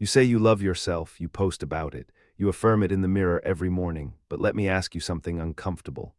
You say you love yourself, you post about it, you affirm it in the mirror every morning, but let me ask you something uncomfortable.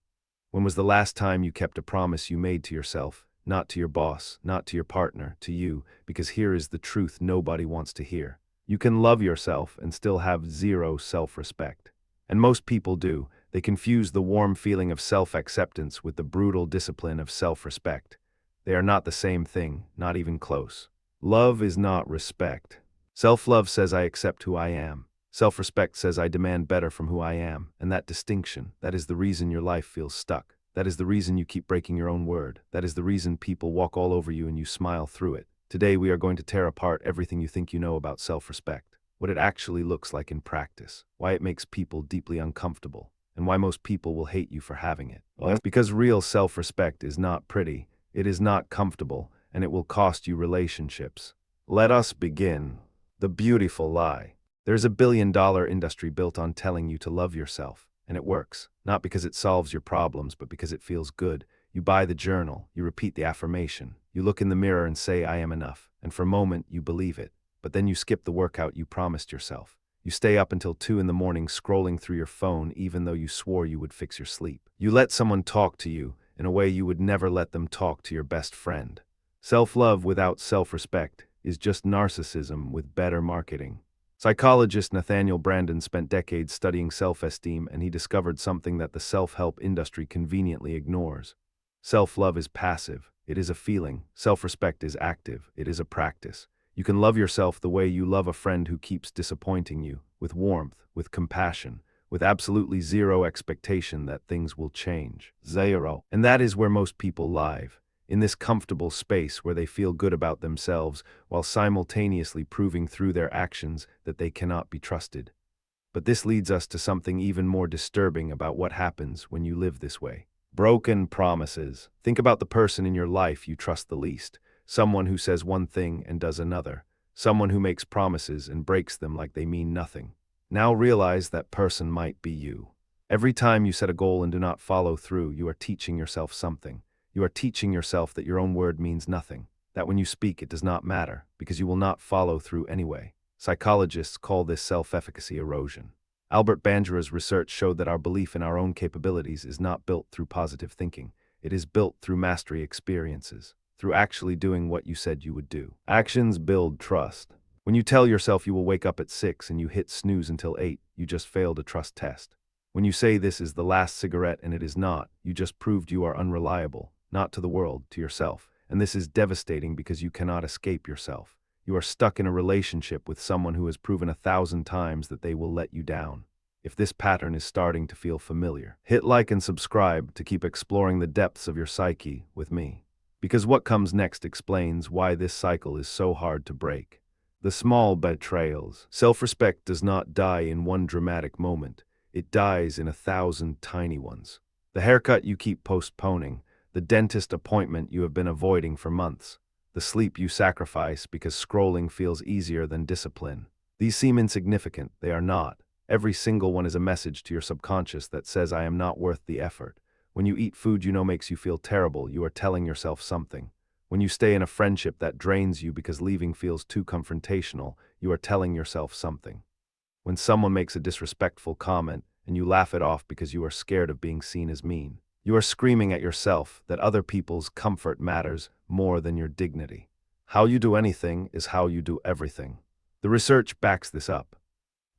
When was the last time you kept a promise you made to yourself, not to your boss, not to your partner, to you, because here is the truth nobody wants to hear. You can love yourself and still have zero self-respect. And most people do. They confuse the warm feeling of self-acceptance with the brutal discipline of self-respect. They are not the same thing, not even close. Love is not respect. Self-love says I accept who I am. Self-respect says I demand better from who I am, and that distinction, that is the reason your life feels stuck. That is the reason you keep breaking your own word. That is the reason people walk all over you and you smile through it. Today we are going to tear apart everything you think you know about self-respect, what it actually looks like in practice, why it makes people deeply uncomfortable, and why most people will hate you for having it. Because real self-respect is not pretty, it is not comfortable, and it will cost you relationships. Let us begin. The beautiful lie. There's a billion-dollar industry built on telling you to love yourself, and it works. Not because it solves your problems, but because it feels good. You buy the journal, you repeat the affirmation, you look in the mirror and say, I am enough, and for a moment you believe it, but then you skip the workout you promised yourself. You stay up until 2 in the morning scrolling through your phone even though you swore you would fix your sleep. You let someone talk to you in a way you would never let them talk to your best friend. Self-love without self-respect is just narcissism with better marketing. Psychologist Nathaniel Branden spent decades studying self-esteem, and he discovered something that the self-help industry conveniently ignores. Self-love is passive. It is a feeling. Self-respect is active. It is a practice. You can love yourself the way you love a friend who keeps disappointing you, with warmth, with compassion, with absolutely zero expectation that things will change. Zero. And that is where most people live. In this comfortable space where they feel good about themselves while simultaneously proving through their actions that they cannot be trusted. But this leads us to something even more disturbing about what happens when you live this way. Broken promises. Think about the person in your life you trust the least. Someone who says one thing and does another. Someone who makes promises and breaks them like they mean nothing. Now realize that person might be you. Every time you set a goal and do not follow through, you are teaching yourself something. You are teaching yourself that your own word means nothing, that when you speak it does not matter, because you will not follow through anyway. Psychologists call this self-efficacy erosion. Albert Bandura's research showed that our belief in our own capabilities is not built through positive thinking. It is built through mastery experiences, through actually doing what you said you would do. Actions build trust. When you tell yourself you will wake up at 6 and you hit snooze until 8, you just failed a trust test. When you say this is the last cigarette and it is not, you just proved you are unreliable. Not to the world, to yourself. And this is devastating because you cannot escape yourself. You are stuck in a relationship with someone who has proven 1,000 times that they will let you down. If this pattern is starting to feel familiar, hit like and subscribe to keep exploring the depths of your psyche with me. Because what comes next explains why this cycle is so hard to break. The small betrayals. Self-respect does not die in one dramatic moment. It dies in 1,000 tiny ones. The haircut you keep postponing, the dentist appointment you have been avoiding for months, the sleep you sacrifice because scrolling feels easier than discipline. These seem insignificant. They are not. Every single one is a message to your subconscious that says I am not worth the effort. When you eat food you know makes you feel terrible, you are telling yourself something. When you stay in a friendship that drains you because leaving feels too confrontational, you are telling yourself something. When someone makes a disrespectful comment and you laugh it off because you are scared of being seen as mean, you are screaming at yourself that other people's comfort matters more than your dignity. How you do anything is how you do everything. The research backs this up.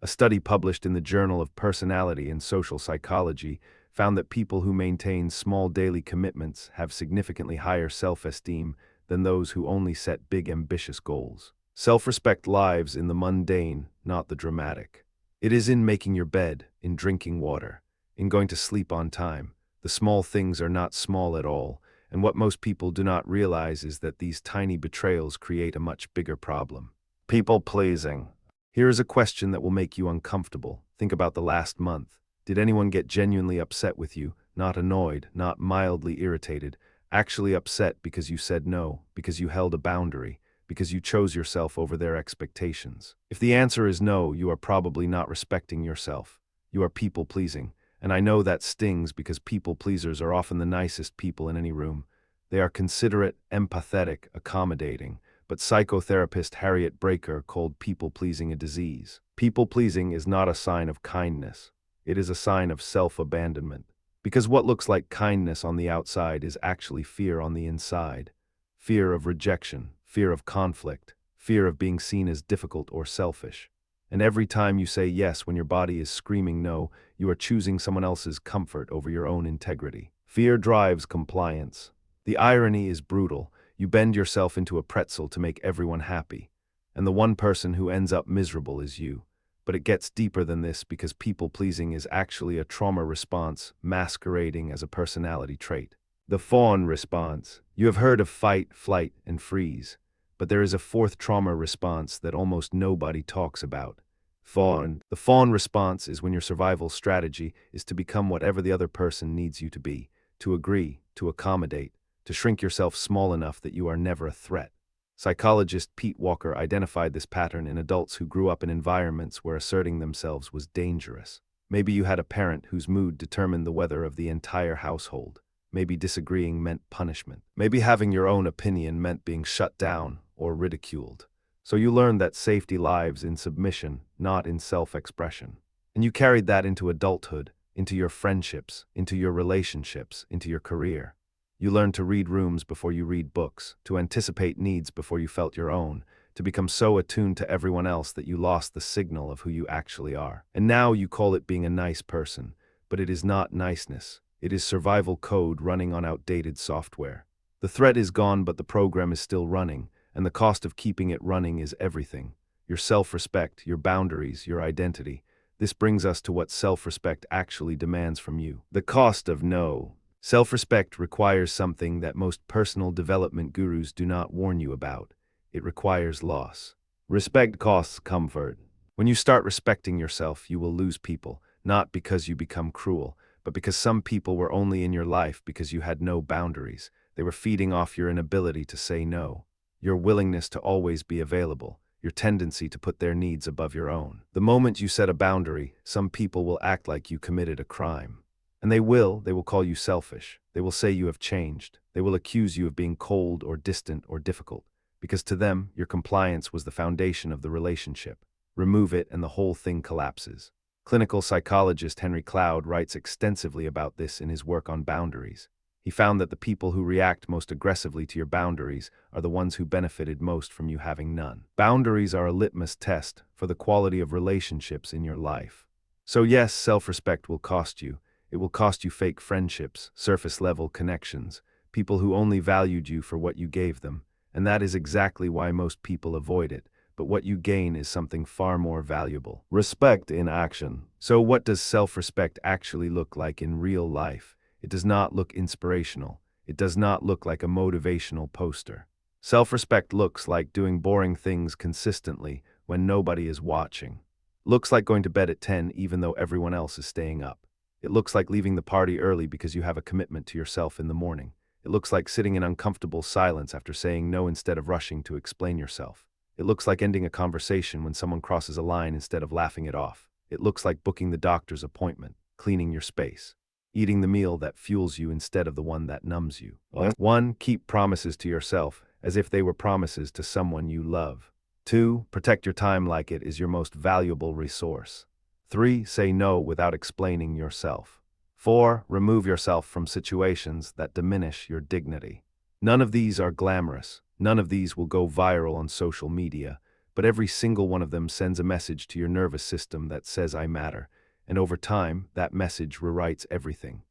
A study published in the Journal of Personality and Social Psychology found that people who maintain small daily commitments have significantly higher self-esteem than those who only set big ambitious goals. Self-respect lives in the mundane, not the dramatic. It is in making your bed, in drinking water, in going to sleep on time. The small things are not small at all, and what most people do not realize is that these tiny betrayals create a much bigger problem. People-pleasing. Here is a question that will make you uncomfortable. Think about the last month. Did anyone get genuinely upset with you? Not annoyed, not mildly irritated, actually upset because you said no, because you held a boundary, because you chose yourself over their expectations? If the answer is no, you are probably not respecting yourself. You are people-pleasing. And I know that stings because people-pleasers are often the nicest people in any room. They are considerate, empathetic, accommodating, but psychotherapist Harriet Breaker called people-pleasing a disease. People-pleasing is not a sign of kindness. It is a sign of self-abandonment. Because what looks like kindness on the outside is actually fear on the inside. Fear of rejection, fear of conflict, fear of being seen as difficult or selfish. And every time you say yes when your body is screaming no, you are choosing someone else's comfort over your own integrity. Fear drives compliance. The irony is brutal. You bend yourself into a pretzel to make everyone happy. And the one person who ends up miserable is you. But it gets deeper than this because people-pleasing is actually a trauma response masquerading as a personality trait. The fawn response. You have heard of fight, flight, and freeze. But there is a fourth trauma response that almost nobody talks about. Fawn. The fawn response is when your survival strategy is to become whatever the other person needs you to be, to agree, to accommodate, to shrink yourself small enough that you are never a threat. Psychologist Pete Walker identified this pattern in adults who grew up in environments where asserting themselves was dangerous. Maybe you had a parent whose mood determined the weather of the entire household. Maybe disagreeing meant punishment. Maybe having your own opinion meant being shut down or ridiculed. So you learned that safety lives in submission, not in self-expression. And you carried that into adulthood, into your friendships, into your relationships, into your career. You learned to read rooms before you read books, to anticipate needs before you felt your own, to become so attuned to everyone else that you lost the signal of who you actually are. And now you call it being a nice person, but it is not niceness. It is survival code running on outdated software. The threat is gone, but the program is still running, and the cost of keeping it running is everything. Your self-respect, your boundaries, your identity. This brings us to what self-respect actually demands from you. The cost of no. Self-respect requires something that most personal development gurus do not warn you about. It requires loss. Respect costs comfort. When you start respecting yourself, you will lose people, not because you become cruel, but because some people were only in your life because you had no boundaries. They were feeding off your inability to say no, your willingness to always be available, your tendency to put their needs above your own. The moment you set a boundary, some people will act like you committed a crime. And they will call you selfish. They will say you have changed. They will accuse you of being cold or distant or difficult, because to them, your compliance was the foundation of the relationship. Remove it and the whole thing collapses. Clinical psychologist Henry Cloud writes extensively about this in his work on boundaries. He found that the people who react most aggressively to your boundaries are the ones who benefited most from you having none. Boundaries are a litmus test for the quality of relationships in your life. So yes, self-respect will cost you. It will cost you fake friendships, surface-level connections, people who only valued you for what you gave them, and that is exactly why most people avoid it. But what you gain is something far more valuable. Respect in action. So what does self-respect actually look like in real life? It does not look inspirational. It does not look like a motivational poster. Self-respect looks like doing boring things consistently when nobody is watching. Looks like going to bed at 10 even though everyone else is staying up. It looks like leaving the party early because you have a commitment to yourself in the morning. It looks like sitting in uncomfortable silence after saying no instead of rushing to explain yourself. It looks like ending a conversation when someone crosses a line instead of laughing it off. It looks like booking the doctor's appointment, cleaning your space, eating the meal that fuels you instead of the one that numbs you. 1. Keep promises to yourself as if they were promises to someone you love. 2. Protect your time like it is your most valuable resource. 3. Say no without explaining yourself. 4. Remove yourself from situations that diminish your dignity. None of these are glamorous. None of these will go viral on social media, but every single one of them sends a message to your nervous system that says I matter, and over time, that message rewrites everything.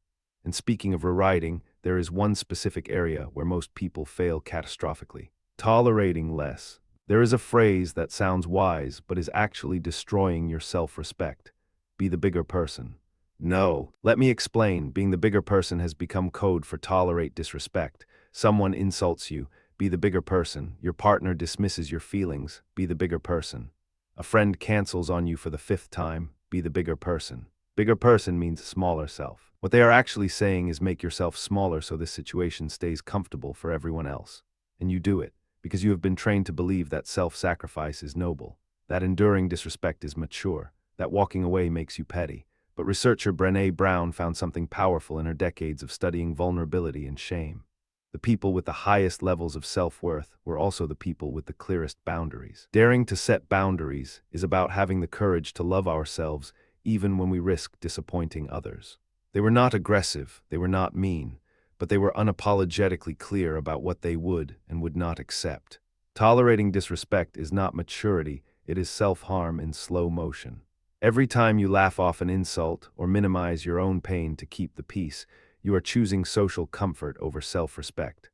And speaking of rewriting, there is one specific area where most people fail catastrophically. Tolerating less. There is a phrase that sounds wise but is actually destroying your self-respect. Be the bigger person. No. Let me explain. Being the bigger person has become code for tolerate disrespect. Someone insults you. Be the bigger person. Your partner dismisses your feelings. Be the bigger person. A friend cancels on you for the 5th time. Be the bigger person. Bigger person means smaller self. What they are actually saying is make yourself smaller so this situation stays comfortable for everyone else. And you do it because you have been trained to believe that self-sacrifice is noble, that enduring disrespect is mature, that walking away makes you petty. But researcher Brené Brown found something powerful in her decades of studying vulnerability and shame. The people with the highest levels of self-worth were also the people with the clearest boundaries. Daring to set boundaries is about having the courage to love ourselves even when we risk disappointing others. They were not aggressive, they were not mean, but they were unapologetically clear about what they would and would not accept. Tolerating disrespect is not maturity, it is self-harm in slow motion. Every time you laugh off an insult or minimize your own pain to keep the peace, you are choosing social comfort over self-respect.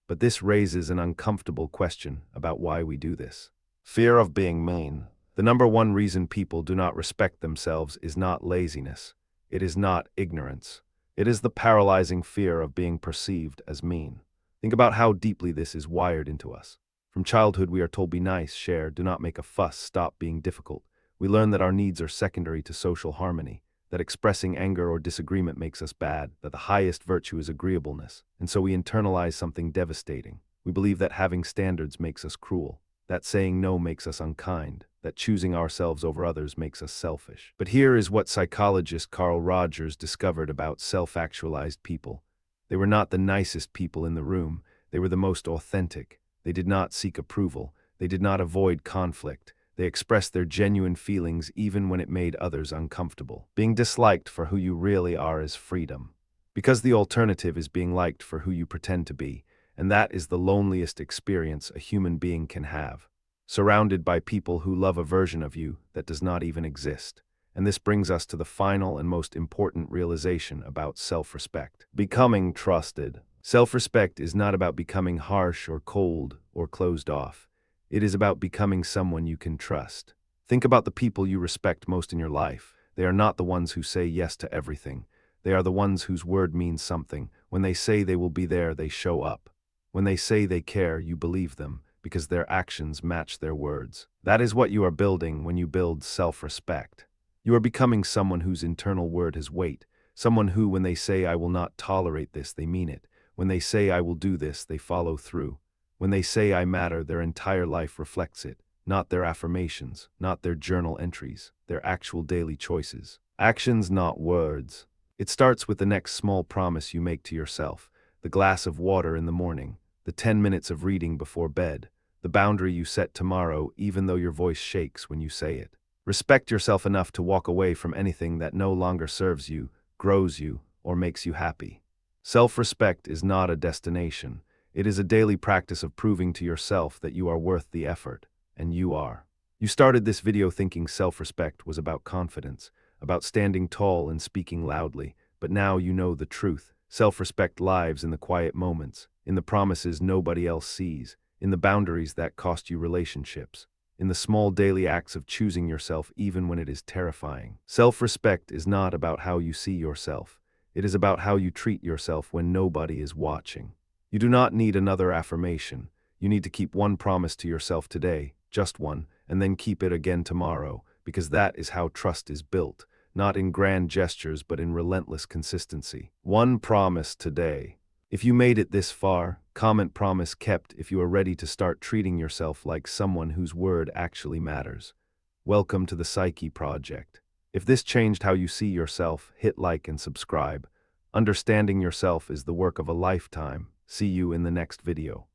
But this raises an uncomfortable question about why we do this. Fear of being mean. The number one reason people do not respect themselves is not laziness. It is not ignorance. It is the paralyzing fear of being perceived as mean. Think about how deeply this is wired into us. From childhood, we are told be nice, share, do not make a fuss, stop being difficult. We learn that our needs are secondary to social harmony, that expressing anger or disagreement makes us bad, that the highest virtue is agreeableness, and so we internalize something devastating. We believe that having standards makes us cruel, that saying no makes us unkind, that choosing ourselves over others makes us selfish. But here is what psychologist Carl Rogers discovered about self-actualized people. They were not the nicest people in the room, they were the most authentic. They did not seek approval, they did not avoid conflict. They expressed their genuine feelings even when it made others uncomfortable. Being disliked for who you really are is freedom. Because the alternative is being liked for who you pretend to be, and that is the loneliest experience a human being can have. Surrounded by people who love a version of you that does not even exist. And this brings us to the final and most important realization about self-respect. Becoming trusted. Self-respect is not about becoming harsh or cold or closed off. It is about becoming someone you can trust. Think about the people you respect most in your life. They are not the ones who say yes to everything. They are the ones whose word means something. When they say they will be there, they show up. When they say they care, you believe them, because their actions match their words. That is what you are building when you build self-respect. You are becoming someone whose internal word has weight. Someone who, when they say I will not tolerate this, they mean it. When they say I will do this, they follow through. When they say I matter, their entire life reflects it, not their affirmations, not their journal entries, their actual daily choices. Actions, not words. It starts with the next small promise you make to yourself, the glass of water in the morning, the 10 minutes of reading before bed, the boundary you set tomorrow even though your voice shakes when you say it. Respect yourself enough to walk away from anything that no longer serves you, grows you, or makes you happy. Self-respect is not a destination. It is a daily practice of proving to yourself that you are worth the effort, and you are. You started this video thinking self-respect was about confidence, about standing tall and speaking loudly, but now you know the truth. Self-respect lives in the quiet moments, in the promises nobody else sees, in the boundaries that cost you relationships, in the small daily acts of choosing yourself even when it is terrifying. Self-respect is not about how you see yourself. It is about how you treat yourself when nobody is watching. You do not need another affirmation. You need to keep one promise to yourself today, just one, and then keep it again tomorrow, because that is how trust is built, not in grand gestures but in relentless consistency. One promise today. If you made it this far, comment promise kept if you are ready to start treating yourself like someone whose word actually matters. Welcome to the Psyche Project. If this changed how you see yourself, hit like and subscribe. Understanding yourself is the work of a lifetime. See you in the next video.